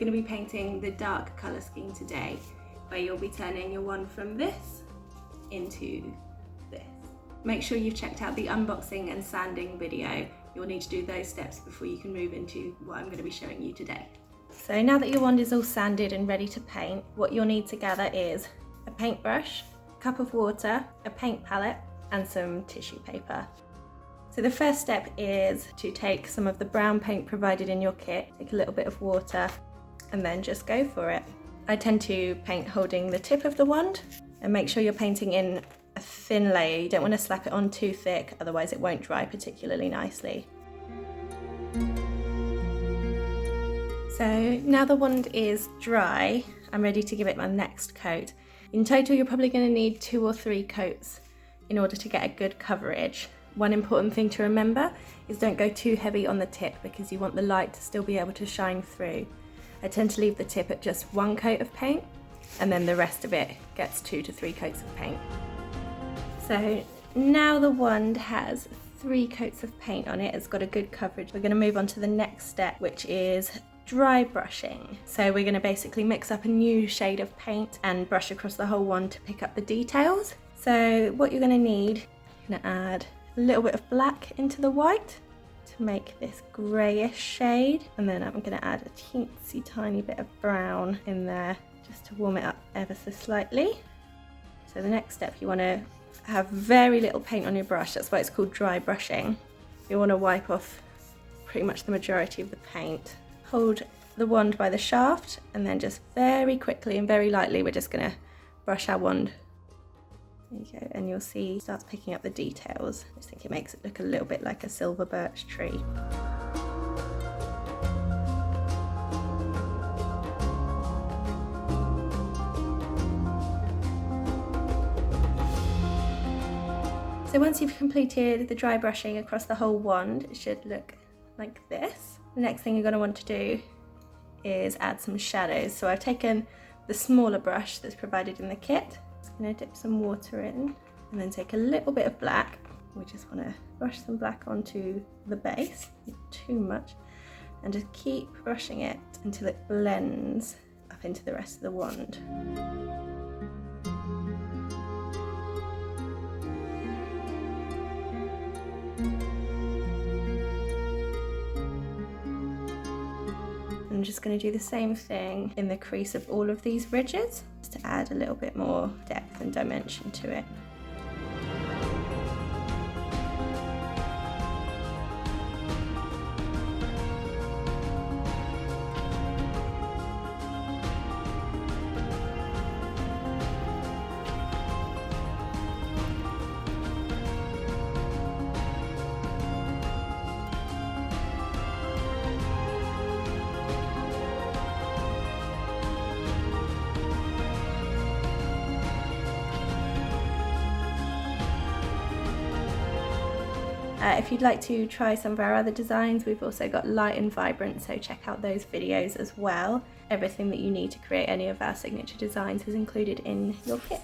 going to be painting the dark colour scheme today, where you'll be turning your wand from this into this. Make sure you've checked out the unboxing and sanding video. You'll need to do those steps before you can move into what I'm going to be showing you today. So now that your wand is all sanded and ready to paint, what you'll need to gather is a paintbrush, a cup of water, a paint palette, and some tissue paper. So the first step is to take some of the brown paint provided in your kit, take a little bit of water, and then just go for it. I tend to paint holding the tip of the wand, and make sure you're painting in a thin layer. You don't want to slap it on too thick, otherwise it won't dry particularly nicely. So now the wand is dry, I'm ready to give it my next coat. In total, you're probably going to need 2 or 3 coats in order to get a good coverage. One important thing to remember is don't go too heavy on the tip, because you want the light to still be able to shine through. I tend to leave the tip at just 1 coat of paint, and then the rest of it gets 2 to 3 coats of paint. So now the wand has 3 coats of paint on it, it's got a good coverage. We're going to move on to the next step, which is dry brushing. So we're going to basically mix up a new shade of paint and brush across the whole wand to pick up the details. So what you're going to need, you're going to add a little bit of black into the white to make this greyish shade, and then I'm going to add a teensy tiny bit of brown in there just to warm it up ever so slightly. So the next step, you want to have very little paint on your brush, that's why it's called dry brushing. You want to wipe off pretty much the majority of the paint. Hold the wand by the shaft, and then just very quickly and very lightly we're just going to brush our wand. There you go, and you'll see it starts picking up the details. I just think it makes it look a little bit like a silver birch tree. So once you've completed the dry brushing across the whole wand, it should look like this. The next thing you're going to want to do is add some shadows. So I've taken the smaller brush that's provided in the kit. Just going to dip some water in and then take a little bit of black. We just want to brush some black onto the base, not too much, and just keep brushing it until it blends up into the rest of the wand. I'm just going to do the same thing in the crease of all of these ridges, just to add a little bit more depth and dimension to it. If you'd like to try some of our other designs, we've also got Light and Vibrant, so check out those videos as well. Everything that you need to create any of our signature designs is included in your kit.